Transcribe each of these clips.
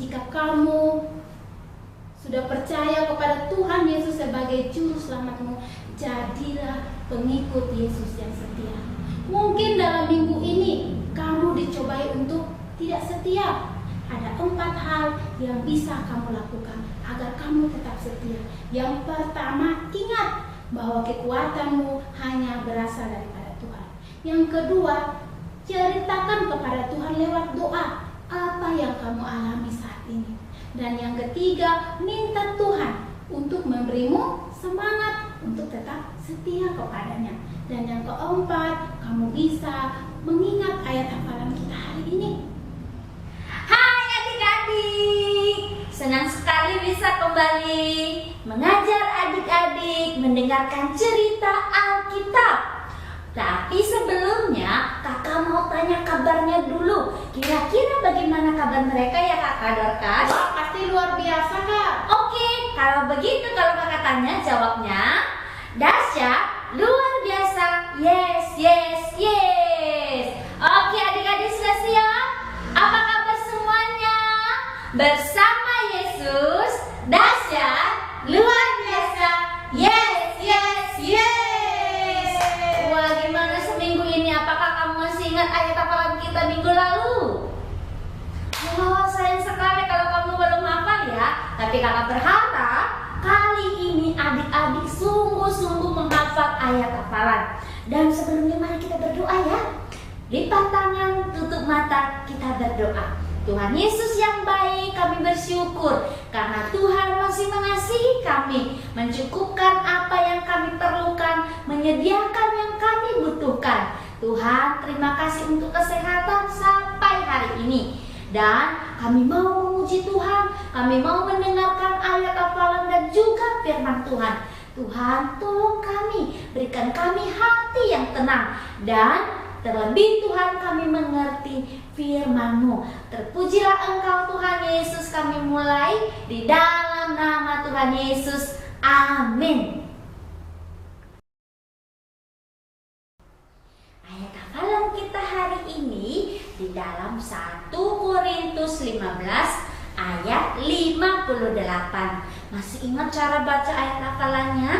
jika kamu sudah percaya kepada Tuhan Yesus sebagai juru selamatmu, jadilah pengikut Yesus yang setia. Mungkin dalam minggu ini kamu dicobai untuk tidak setia. Ada 4 hal yang bisa kamu lakukan agar kamu tetap setia. Yang pertama, ingat bahwa kekuatanmu hanya berasal daripada Tuhan. Yang kedua, ceritakan kepada Tuhan lewat doa apa yang kamu alami saat ini. Dan yang ketiga, minta Tuhan untuk memberimu semangat untuk tetap setia kepadanya. Dan yang keempat, kamu bisa mengingat ayat hafalan kita hari ini. Hai adik-adik, senang sekali bisa kembali mengajar adik-adik mendengarkan cerita Alkitab. Tapi sebelumnya kakak mau tanya kabarnya dulu. Kira-kira bagaimana kabar mereka ya kakak Dorcas? Wah, pasti luar biasa, Kak. Oke, kalau begitu kalau kakak tanya jawabnya dahsyat, luar biasa, yes, yes, yes. Oke adik-adik sudah siap? Apa kabar semuanya? Bersama Yesus, dahsyat, luar biasa, yes, yes, yes. Wah, gimana seminggu ini? Apakah kamu masih ingat ayat hafalan kita minggu lalu? Wah, sayang sekali kalau kamu belum hafal ya. Tapi kakak berharap kali ini adik-adik sungguh-sungguh menghafal ayat hafalan. Dan sebelumnya mari kita berdoa ya. Lipat tangan, tutup mata, kita berdoa. Tuhan Yesus yang baik, kami bersyukur karena Tuhan masih mengasihi kami, mencukupkan apa yang kami perlukan, menyediakan yang kami butuhkan. Tuhan, terima kasih untuk kesehatan sampai hari ini. Dan kami mau memuji Tuhan, kami mau mendengarkan ayat hafalan dan juga firman Tuhan. Tuhan, tolong kami, berikan kami hati yang tenang, dan terlebih Tuhan kami mengerti firman-Mu. Terpujilah Engkau Tuhan Yesus, kami mulai di dalam nama Tuhan Yesus. Amin. Ayat hafalan kita hari ini di dalam 1 Korintus 15 ayat 58. Masih ingat cara baca ayat hafalannya?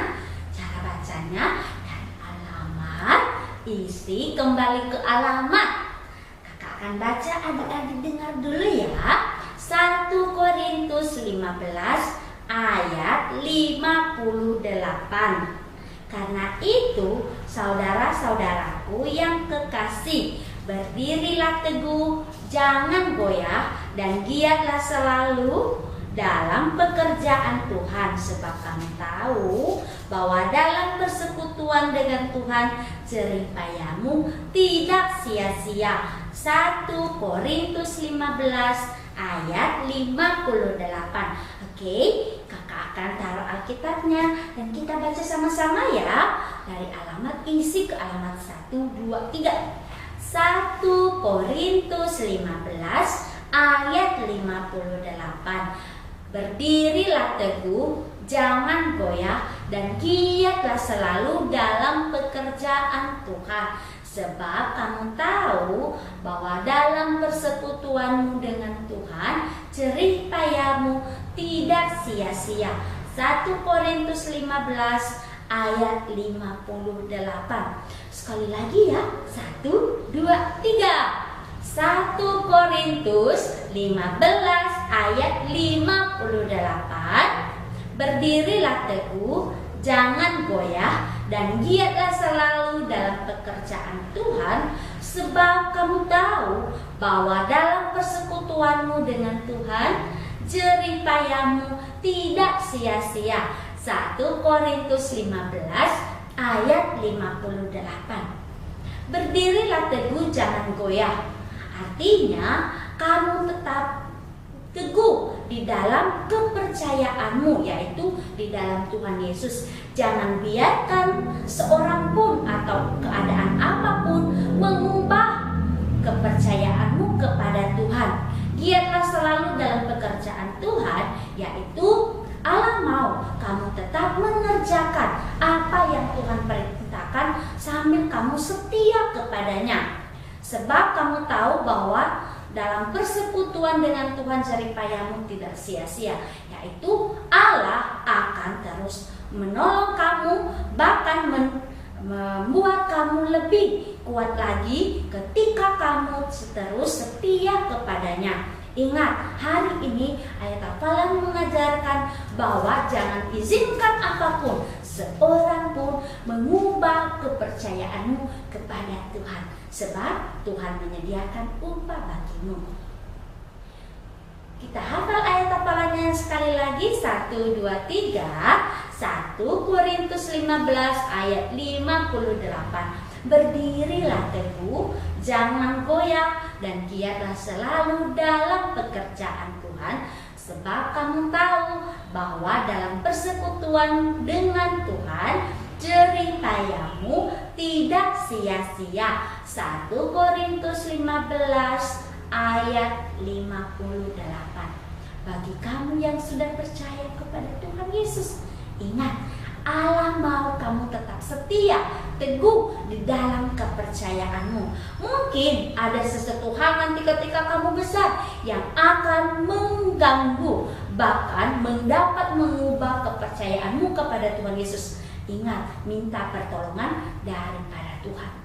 Cara bacanya dari alamat isi kembali ke alamat. Kakak akan baca, adik-adik dengar dulu ya. 1 Korintus 15 ayat 58. Karena itu, saudara-saudaraku yang kekasih, berdirilah teguh, jangan goyah, dan giatlah selalu dalam pekerjaan Tuhan, sebab kami tahu bahwa dalam persekutuan dengan Tuhan jerih payahmu tidak sia-sia. 1 Korintus 15 ayat 58. Oke, kakak akan taruh Alkitabnya dan kita baca sama-sama ya. Dari alamat isi ke alamat 1, 2, 3. 1 Korintus 15 ayat 58. Berdirilah teguh, jangan goyah, dan giatlah selalu dalam pekerjaan Tuhan, sebab kamu tahu bahwa dalam persekutuanmu dengan Tuhan jerih payahmu tidak sia-sia. 1 Korintus 15 ayat 58. Sekali lagi ya, 1, 2, 3. 1 Korintus 15 ayat 58. Berdirilah teguh, jangan goyah, dan giatlah selalu dalam pekerjaan Tuhan, sebab kamu tahu bahwa dalam persekutuanmu dengan Tuhan jerih payahmu tidak sia-sia. 1 Korintus 15 ayat 58. Berdirilah teguh, jangan goyah. Artinya kamu tetap teguh di dalam kepercayaanmu, yaitu di dalam Tuhan Yesus. Jangan biarkan seorang pun atau keadaan apapun mengubah kepercayaanmu kepada Tuhan. Giatlah selalu dalam pekerjaan Tuhan, yaitu Allah mau kamu tetap mengerjakan apa yang Tuhan perintahkan sambil kamu setia kepadanya. Sebab kamu tahu bahwa dalam persekutuan dengan Tuhan jeripayamu tidak sia-sia, yaitu Allah akan terus menolong kamu, bahkan membuat kamu lebih kuat lagi ketika kamu terus setia kepadanya. Ingat, hari ini ayat hafalan mengajarkan bahwa jangan izinkan apapun, seorang pun mengubah kepercayaanmu kepada Tuhan, sebab Tuhan menyediakan upah bagimu. Kita hafal ayat hafalannya sekali lagi, 1, 2, 3. 1 Korintus 15 ayat 58. Berdirilah teguh, jangan goyah, dan giatlah selalu dalam pekerjaan Tuhan, sebab kamu tahu bahwa dalam persekutuan dengan Tuhan jeripayamu tidak sia-sia. 1 Korintus 15 ayat 58. Bagi kamu yang sudah percaya kepada Tuhan Yesus, ingat, Allah mau kamu tetap setia, teguh di dalam kepercayaanmu. Mungkin ada sesuatu hal nanti ketika kamu besar yang akan mengganggu, bahkan mendapat mengubah kepercayaanmu kepada Tuhan Yesus. Ingat, minta pertolongan daripada Tuhan.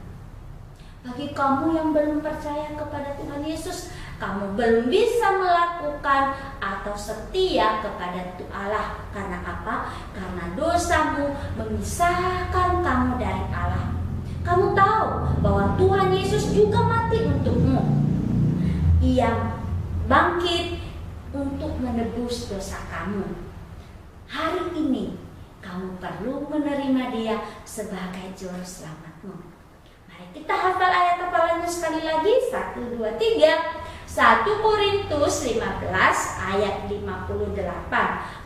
Bagi kamu yang belum percaya kepada Tuhan Yesus, kamu belum bisa melakukan atau setia kepada Allah. Karena apa? Karena dosamu memisahkan kamu dari Allah. Kamu tahu bahwa Tuhan Yesus juga mati untukmu. Ia bangkit untuk menebus dosa kamu. Hari ini kamu perlu menerima Dia sebagai juru selamatmu. Mari kita hafal ayat hafalannya sekali lagi, 1, 2, 3. 1 Korintus 15 ayat 58.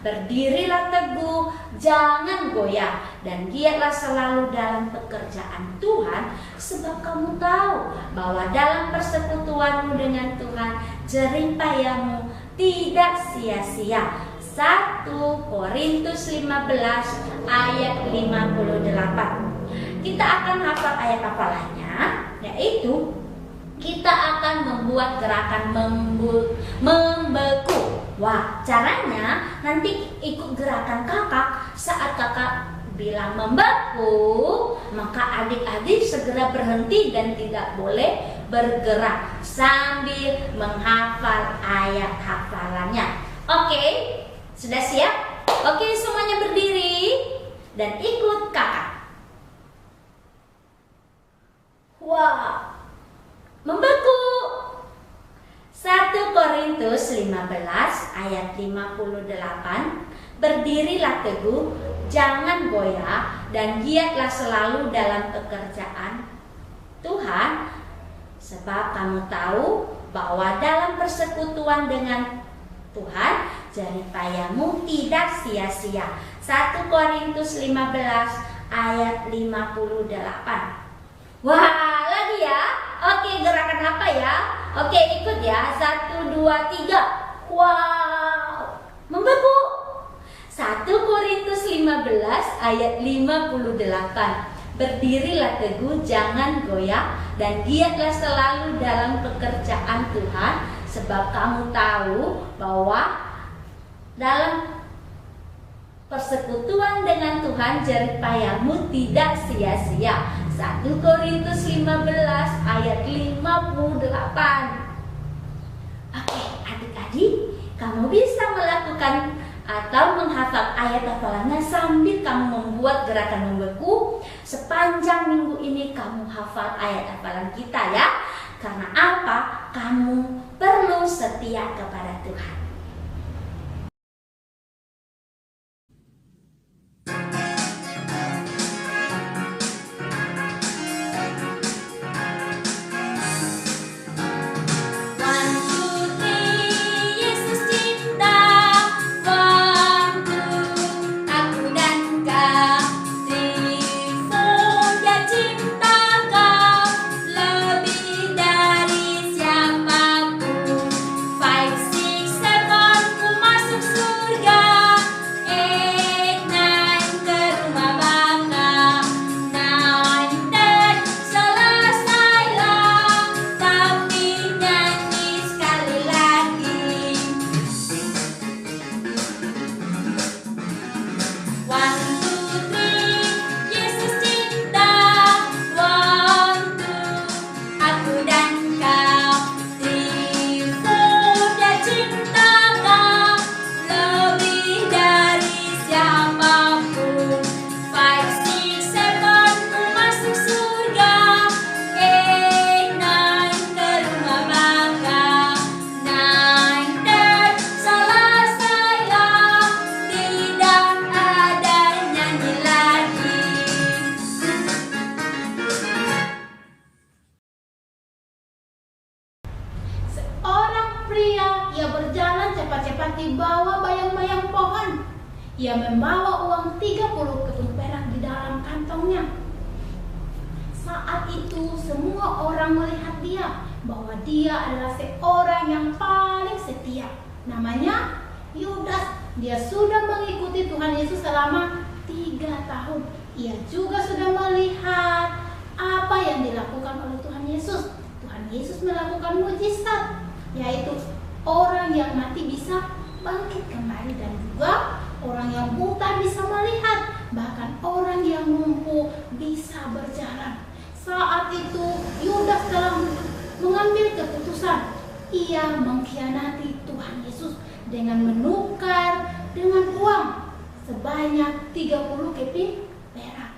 Berdirilah teguh, jangan goyah, dan giatlah selalu dalam pekerjaan Tuhan, sebab kamu tahu bahwa dalam persekutuanmu dengan Tuhan jeripayamu tidak sia-sia. 1 Korintus 15 ayat 58. Kita akan hafal ayat hafalannya, yaitu kita akan membuat gerakan membeku. Wah, caranya nanti ikut gerakan kakak. Saat kakak bilang membeku, maka adik-adik segera berhenti dan tidak boleh bergerak sambil menghafal ayat hafalannya. Oke, sudah siap? Oke, semuanya berdiri dan ikut kakak. Wah, membeku. 1 Korintus 15 ayat 58. Berdirilah teguh, jangan goyah, dan giatlah selalu dalam pekerjaan Tuhan, sebab kamu tahu bahwa dalam persekutuan dengan Tuhan jeripayamu tidak sia-sia. 1 Korintus 15 ayat 58. Wah, lagi ya. Oke, gerakan apa ya? Oke, ikut ya. 1, 2, 3. Wow, membeku. 1 Korintus 15 ayat 58. Berdirilah teguh, jangan goyah, dan giatlah selalu dalam pekerjaan Tuhan, sebab kamu tahu bahwa dalam persekutuan dengan Tuhan jeripayamu tidak sia-sia. 1 Korintus 15 ayat 58. Oke, adik-adik, kamu bisa melakukan atau menghafal ayat hafalannya sambil kamu membuat gerakan membeku. Sepanjang minggu ini kamu hafal ayat hafalan kita ya. Karena apa? Kamu perlu setia kepada Tuhan. seperti bawa bayang-bayang pohon. Ia membawa uang 30 keping perak di dalam kantongnya. Saat itu semua orang melihat dia bahwa dia adalah seorang yang paling setia. Namanya Yudas. Dia sudah mengikuti Tuhan Yesus selama 3 tahun. Ia juga sudah melihat apa yang dilakukan oleh Tuhan Yesus. Tuhan Yesus melakukan mujizat, yaitu orang yang mati bisa bangkit kembali, dan juga orang yang buta bisa melihat, bahkan orang yang lumpuh bisa berjalan. Saat itu Yudas telah mengambil keputusan. Ia mengkhianati Tuhan Yesus dengan menukar dengan uang sebanyak 30 keping perak.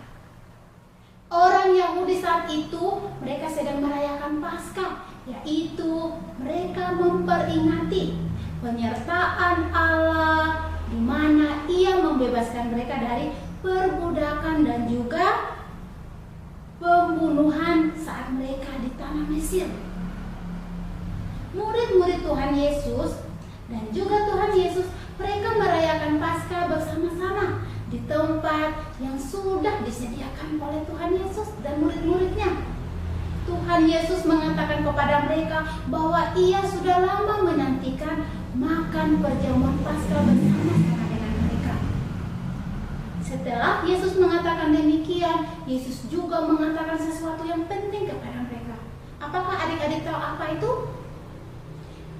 Orang Yahudi saat itu mereka sedang merayakan Paskah, yaitu mereka memperingati penyertaan Allah, di mana Ia membebaskan mereka dari perbudakan dan juga pembunuhan saat mereka di tanah Mesir. Murid-murid Tuhan Yesus dan juga Tuhan Yesus, mereka merayakan Paskah bersama-sama di tempat yang sudah disediakan oleh Tuhan Yesus dan murid-muridnya. Tuhan Yesus mengatakan kepada mereka bahwa Ia sudah lama menantikan makan perjamuan Paskah bersama-sama dengan mereka. Setelah Yesus mengatakan demikian, Yesus juga mengatakan sesuatu yang penting kepada mereka. Apakah adik-adik tahu apa itu?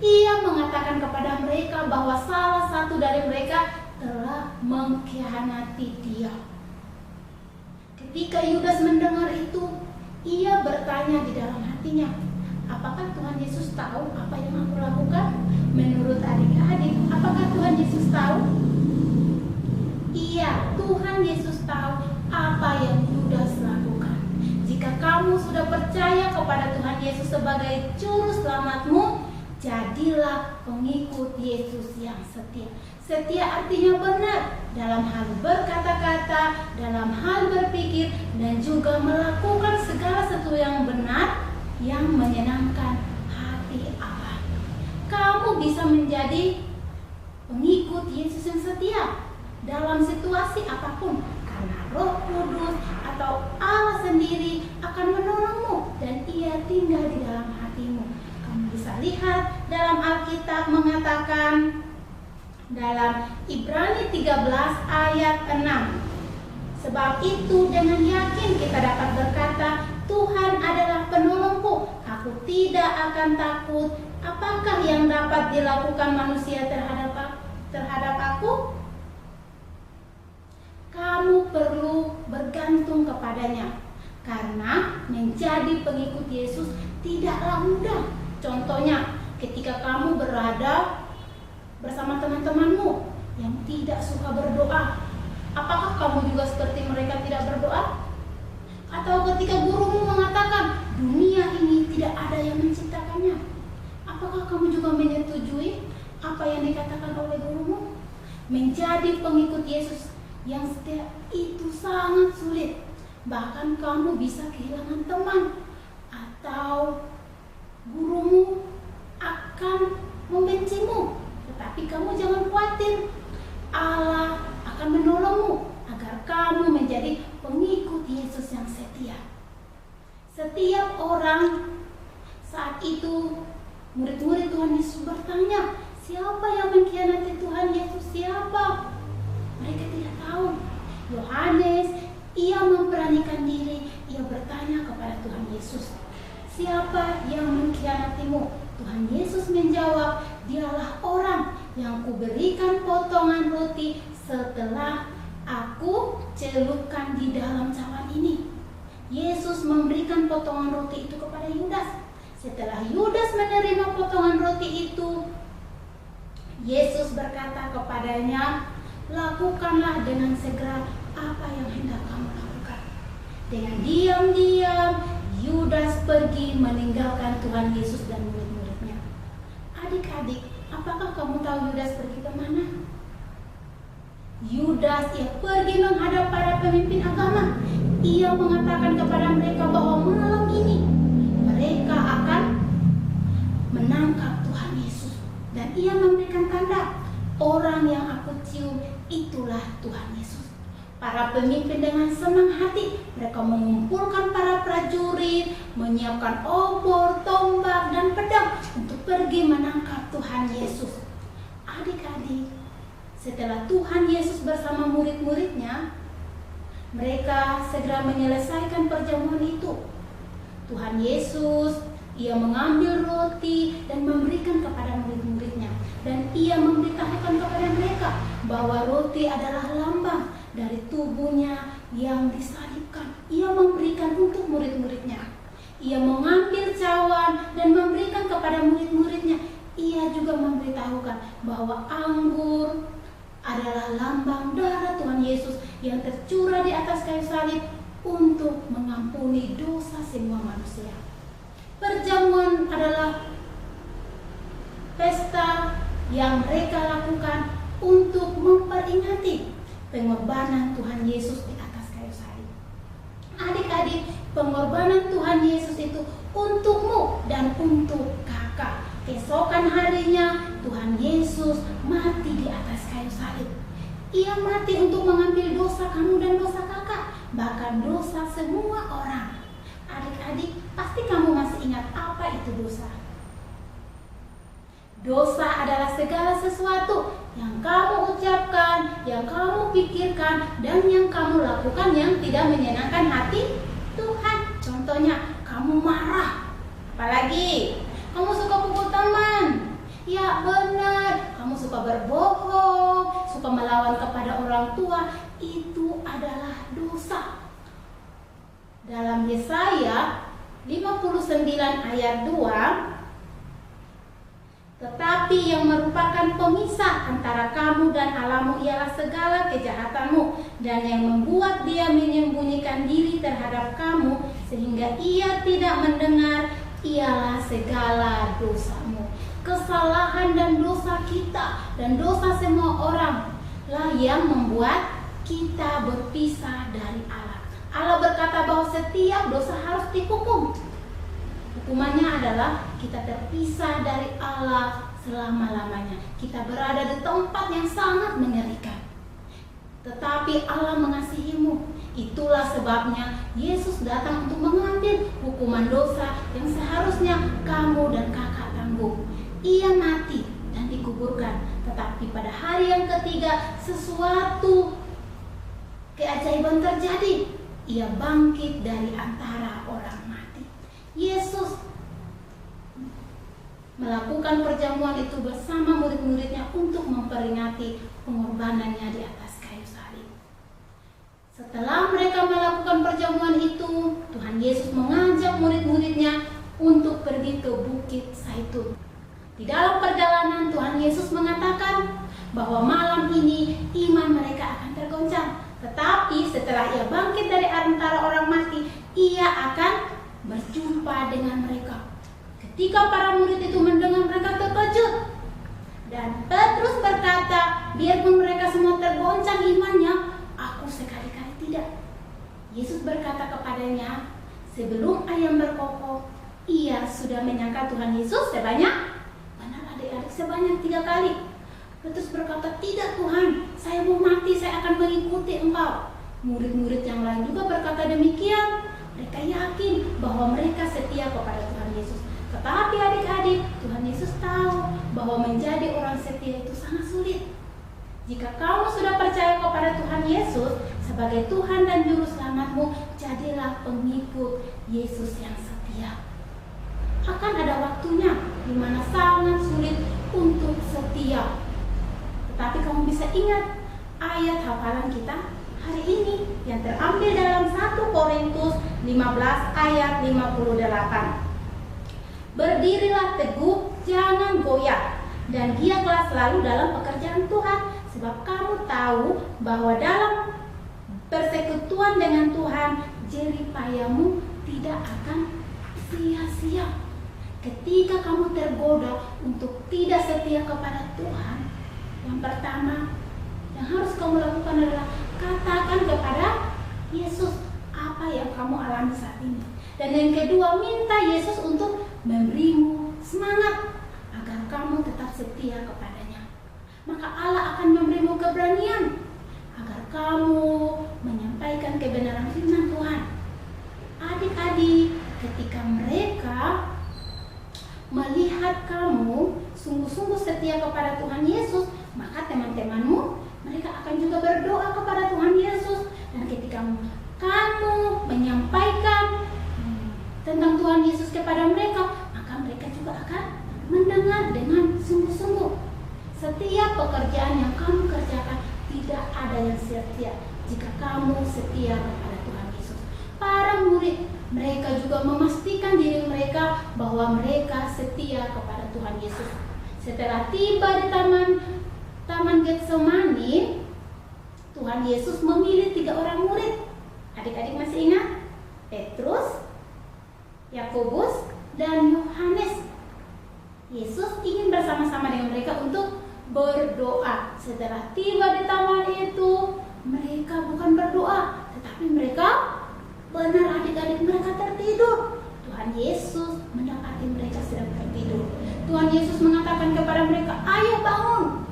Ia mengatakan kepada mereka bahwa salah satu dari mereka telah mengkhianati Dia. Ketika Yudas mendengar itu, ia bertanya di dalam hatinya, apakah Tuhan Yesus tahu apa yang aku lakukan? Menurut adik-adik, apakah Tuhan Yesus tahu? Iya, Tuhan Yesus tahu apa yang Yudas lakukan. Jika kamu sudah percaya kepada Tuhan Yesus sebagai juru selamatmu, jadilah pengikut Yesus yang setia. Setia artinya benar dalam hal berkata-kata, dalam hal berpikir, dan juga melakukan segala sesuatu yang benar yang menyenangkan hati Allah. Kamu bisa menjadi pengikut Yesus yang setia dalam situasi apapun, karena Roh Kudus atau Allah sendiri akan menolongmu dan Ia tinggal di dalam hatimu. Kamu bisa lihat dalam Alkitab mengatakan dalam Ibrani 13 ayat 6. Sebab itu dengan yakin kita dapat berkata, Tuhan adalah penolongku, aku tidak akan takut. Apakah yang dapat dilakukan manusia terhadap aku? Kamu perlu bergantung kepadanya, karena menjadi pengikut Yesus tidaklah mudah. Contohnya, ketika kamu berada bersama teman-temanmu yang tidak suka berdoa, apakah kamu juga seperti mereka tidak berdoa? Atau ketika gurumu mengatakan dunia ini tidak ada yang menciptakannya, apakah kamu juga menyetujui apa yang dikatakan oleh gurumu? Menjadi pengikut Yesus yang setia itu sangat sulit. Bahkan kamu bisa kehilangan teman, atau gurumu akan membencimu. Tetapi kamu jangan khawatir, Allah akan menolongmu agar kamu menjadi pengikut Yesus yang setia. Setiap orang saat itu, murid-murid Tuhan Yesus bertanya, siapa yang mengkhianati Tuhan Yesus? Siapa? Mereka tidak tahu. Yohanes, ia memberanikan diri, ia bertanya kepada Tuhan Yesus, siapa yang mengkhianatimu? Tuhan Yesus menjawab, dialah orang yang kuberikan potongan roti setelah aku celupkan di dalam cawan ini. Yesus memberikan potongan roti itu kepada Yudas. Setelah Yudas menerima potongan roti itu, Yesus berkata kepadanya, lakukanlah dengan segera apa yang hendak kamu lakukan. Dengan diam-diam Yudas pergi meninggalkan Tuhan Yesus dan murid-muridnya. Adik-adik, apakah kamu tahu Yudas pergi ke mana? Yudas ia pergi menghadap para pemimpin agama. Ia mengatakan kepada mereka bahwa malam ini mereka akan menangkap Tuhan Yesus. Dan ia memberikan tanda Tuhan Yesus. Para pemimpin dengan senang hati mereka mengumpulkan para prajurit, menyiapkan obor, tombak, dan pedang untuk pergi menangkap Tuhan Yesus. Adik-adik, setelah Tuhan Yesus bersama murid-muridnya, mereka segera menyelesaikan perjamuan itu. Tuhan Yesus, ia mengambil roti dan memberikan kepada murid-muridnya. Dan ia memberitahukan kepada mereka bahwa roti adalah lambang dari tubuhnya yang disalibkan. Ia memberikan untuk murid-muridnya. Ia mengambil cawan dan memberikan kepada murid-muridnya. Ia juga memberitahukan bahwa anggur adalah lambang darah Tuhan Yesus yang tercurah di atas kayu salib untuk mengampuni dosa semua manusia. Perjamuan adalah pesta yang mereka lakukan untuk memperingati pengorbanan Tuhan Yesus di atas kayu salib. Adik-adik, pengorbanan Tuhan Yesus itu untukmu dan untuk kakak. Keesokan harinya Tuhan Yesus mati di atas kayu salib. Ia mati untuk mengambil dosa kamu dan dosa kakak, bahkan dosa semua orang. Adik-adik, pasti kamu masih ingat apa itu dosa. Dosa adalah segala sesuatu yang kamu ucapkan, yang kamu pikirkan, dan yang kamu lakukan yang tidak menyenangkan hati Tuhan. Contohnya, kamu marah. Apalagi, kamu suka pukul teman. Ya benar, kamu suka berbohong, suka melawan kepada orang tua. Itu adalah dosa. Dalam Yesaya 59 ayat 2, tetapi yang merupakan pemisah antara kamu dan Allahmu ialah segala kejahatanmu, dan yang membuat dia menyembunyikan diri terhadap kamu sehingga ia tidak mendengar ialah segala dosamu. Kesalahan dan dosa kita dan dosa semua orang lah yang membuat kita berpisah dari Allah. Allah berkata bahwa setiap dosa harus dihukum. Hukumannya adalah kita terpisah dari Allah selama-lamanya. Kita berada di tempat yang sangat mengerikan. Tetapi Allah mengasihimu. Itulah sebabnya Yesus datang untuk mengambil hukuman dosa yang seharusnya kamu dan kakak tanggung. Ia mati dan dikuburkan. Tetapi pada hari yang ketiga sesuatu keajaiban terjadi. Ia bangkit dari antara orang mati. Yesus melakukan perjamuan itu bersama murid-muridnya untuk memperingati pengorbanannya di atas kayu salib. Setelah mereka melakukan perjamuan itu, Tuhan Yesus mengajak murid-muridnya untuk pergi ke Bukit Zaitun. Di dalam perjalanan Tuhan Yesus mengatakan bahwa malam ini iman mereka akan tergoncang. Tetapi setelah ia bangkit dari antara orang mati, ia akan berjumpa dengan mereka. Ketika para murid itu mendengar, mereka terkejut. Dan Petrus berkata, biarpun mereka semua tergoncang imannya, aku sekali-kali tidak. Yesus berkata kepadanya, sebelum ayam berkokok, ia sudah menyangka Tuhan Yesus sebanyak, benar adik-adik, sebanyak 3 kali. Petrus berkata, tidak Tuhan, saya mau mati, saya akan mengikuti Engkau. Murid-murid yang lain juga berkata demikian. Mereka yakin bahwa mereka setia kepada Tuhan Yesus. Tetapi adik-adik, Tuhan Yesus tahu bahwa menjadi orang setia itu sangat sulit. Jika kamu sudah percaya kepada Tuhan Yesus sebagai Tuhan dan Juru Selamatmu, jadilah pengikut Yesus yang setia. Akan ada waktunya di mana sangat sulit untuk setia. Tetapi kamu bisa ingat ayat hafalan kita hari ini yang terambil dalam 1 Korintus 15 ayat 58. Berdirilah teguh, jangan goyah, dan giatlah selalu dalam pekerjaan Tuhan, sebab kamu tahu bahwa dalam persekutuan dengan Tuhan, jerih payahmu tidak akan sia-sia. Ketika kamu tergoda untuk tidak setia kepada Tuhan, yang pertama yang harus kamu lakukan adalah katakan kepada Yesus apa yang kamu alami saat ini. Dan yang kedua, minta Yesus untuk memberimu semangat agar kamu tetap setia kepadanya. Maka Allah akan memberimu keberanian agar kamu menyampaikan kebenaran firman Tuhan. Adik-adik, ketika mereka melihat kamu sungguh-sungguh setia kepada Tuhan Yesus, maka teman-temanmu mereka akan juga berdoa kepada Tuhan Yesus. Dan ketika kamu menyampaikan tentang Tuhan Yesus kepada mereka, maka mereka juga akan mendengar dengan sungguh-sungguh. Setiap pekerjaan yang kamu kerjakan tidak ada yang sia-sia jika kamu setia kepada Tuhan Yesus. Para murid mereka juga memastikan diri mereka bahwa mereka setia kepada Tuhan Yesus. Setelah tiba di Taman Getsemani, Tuhan Yesus memilih 3 orang murid. Adik-adik masih ingat? Petrus, Yakobus, dan Yohanes. Yesus ingin bersama-sama dengan mereka untuk berdoa. Setelah tiba di taman itu, mereka bukan berdoa, tetapi mereka benar adik-adik mereka tertidur. Tuhan Yesus mendapati mereka sedang tertidur. Tuhan Yesus mengatakan kepada mereka, "Ayo bangun.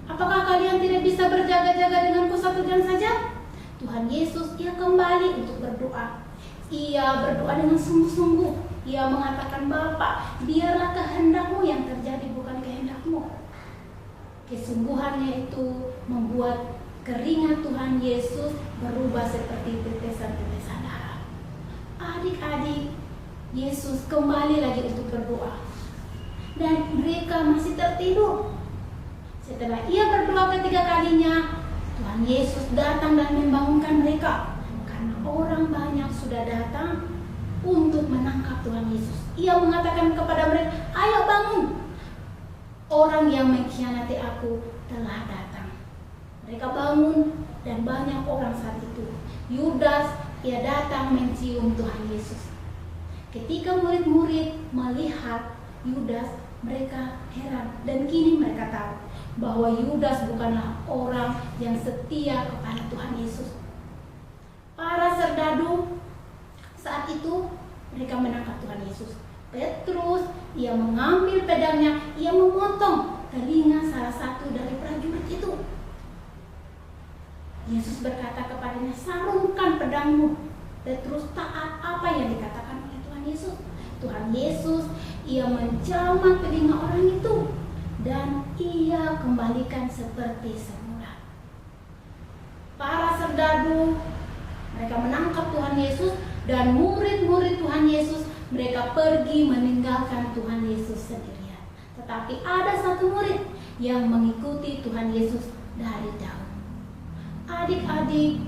Apakah kalian tidak bisa berjaga-jaga denganku 1 jam saja?" Tuhan Yesus kembali untuk berdoa. Ia berdoa dengan sungguh-sungguh. Ia mengatakan, "Bapa, biarlah kehendak-Mu yang terjadi, bukan kehendak-Mu." Kesungguhannya itu membuat keringat Tuhan Yesus berubah seperti tetesan-tetesan darah. Adik-adik, Yesus kembali lagi untuk berdoa. Dan mereka masih tertidur. Setelah ia berdoa ketiga kalinya, Tuhan Yesus datang dan membangunkan mereka. Karena orang banyak sudah datang untuk menangkap Tuhan Yesus. Ia mengatakan kepada mereka, "Ayo bangun. Orang yang mengkhianati aku telah datang." Mereka bangun dan banyak orang saat itu. Yudas, ia datang mencium Tuhan Yesus. Ketika murid-murid melihat Yudas, mereka heran. Dan kini mereka tahu bahwa Yudas bukanlah orang yang setia kepada Tuhan Yesus. Para serdadu saat itu mereka menangkap Tuhan Yesus. Petrus, ia mengambil pedangnya, ia memotong telinga salah satu dari prajurit itu. Yesus berkata kepadanya, "Sarungkan pedangmu." Petrus taat apa yang dikatakan oleh Tuhan Yesus. Tuhan Yesus, ia menjamah telinga orang itu dan ia kembalikan seperti semula. Para serdadu mereka menangkap Tuhan Yesus, dan murid-murid Tuhan Yesus mereka pergi meninggalkan Tuhan Yesus sendirian. Tetapi ada satu murid yang mengikuti Tuhan Yesus dari jauh. Adik-adik,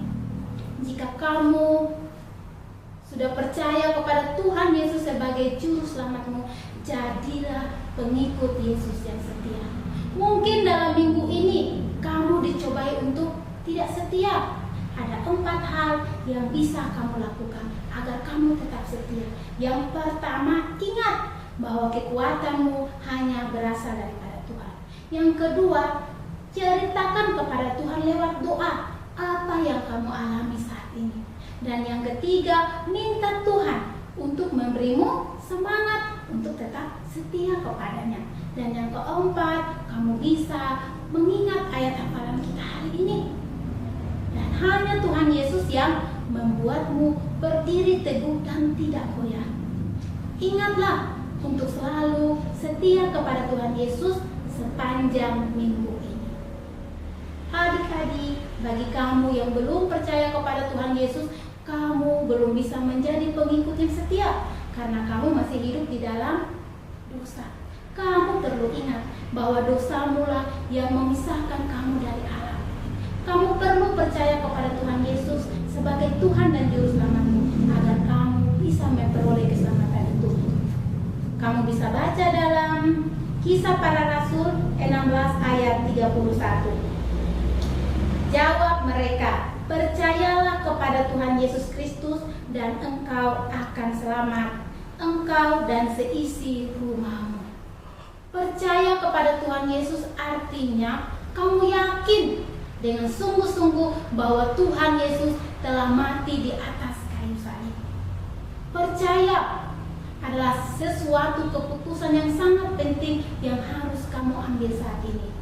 jika kamu sudah percaya kepada Tuhan Yesus sebagai juru selamatmu, jadilah pengikut Yesus yang setia. Mungkin dalam minggu ini kamu dicobai untuk tidak setia. Ada 4 hal yang bisa kamu lakukan agar kamu tetap setia. Yang pertama, ingat bahwa kekuatanmu hanya berasal daripada Tuhan. Yang kedua, ceritakan kepada Tuhan lewat doa apa yang kamu alami saat ini. Dan yang ketiga, minta Tuhan untuk memberimu semangat untuk tetap setia kepadanya. Dan yang keempat, kamu bisa mengingat ayat hafalan kita hari ini. Dan hanya Tuhan Yesus yang membuatmu berdiri teguh dan tidak goyah. Ingatlah untuk selalu setia kepada Tuhan Yesus sepanjang minggu ini. Adik-adik, bagi kamu yang belum percaya kepada Tuhan Yesus, kamu belum bisa menjadi pengikut yang setia karena kamu masih hidup di dalam dosa. Kamu perlu ingat bahwa dosamu lah yang memisahkan kamu dari Allah. Kamu perlu percaya kepada Tuhan Yesus sebagai Tuhan dan Juru Selamatmu agar kamu bisa memperoleh keselamatan itu. Kamu bisa baca dalam Kisah Para Rasul 16 ayat 31. Jawab mereka, "Percayalah kepada Tuhan Yesus Kristus dan engkau akan selamat, engkau dan seisi rumahmu." Percaya kepada Tuhan Yesus artinya kamu yakin dengan sungguh-sungguh bahwa Tuhan Yesus telah mati di atas kayu salib. Percaya adalah sesuatu keputusan yang sangat penting yang harus kamu ambil saat ini.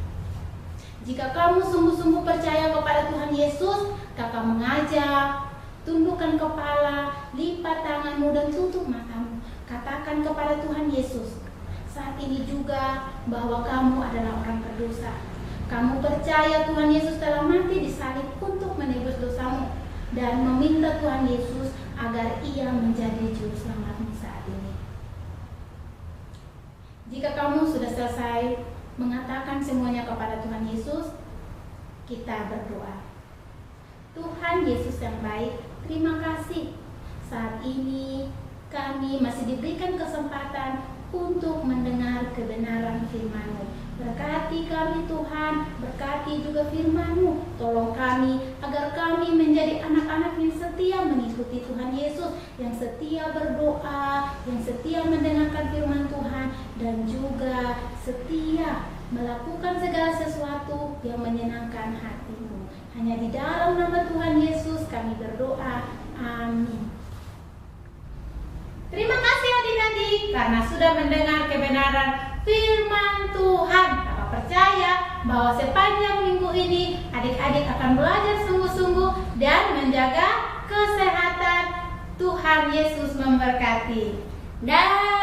Jika kamu sungguh-sungguh percaya kepada Tuhan Yesus, kakak mengajak, tundukkan kepala, lipat tanganmu dan tutup matamu. Katakan kepada Tuhan Yesus saat ini juga bahwa kamu adalah orang berdosa. Kamu percaya Tuhan Yesus telah mati di salib untuk menebus dosamu dan meminta Tuhan Yesus agar Ia menjadi juru selamatmu saat ini. Jika kamu sudah selesai mengatakan semuanya kepada Tuhan Yesus, kita berdoa. Tuhan Yesus yang baik, terima kasih. Saat ini kami masih diberikan kesempatan untuk mendengar kebenaran firman-Mu. Berkati kami Tuhan, berkati juga firman-Mu. Tolong kami agar kami menjadi anak-anak yang setia mengikuti Tuhan Yesus, yang setia berdoa, yang setia mendengarkan firman Tuhan, dan juga setia melakukan segala sesuatu yang menyenangkan hati-Mu. Hanya di dalam nama Tuhan Yesus kami berdoa. Amin. Terima kasih adik-adik karena sudah mendengar kebenaran firman Tuhan. Kakak percaya bahwa sepanjang minggu ini adik-adik akan belajar sungguh-sungguh dan menjaga kesehatan. Tuhan Yesus memberkati. Dan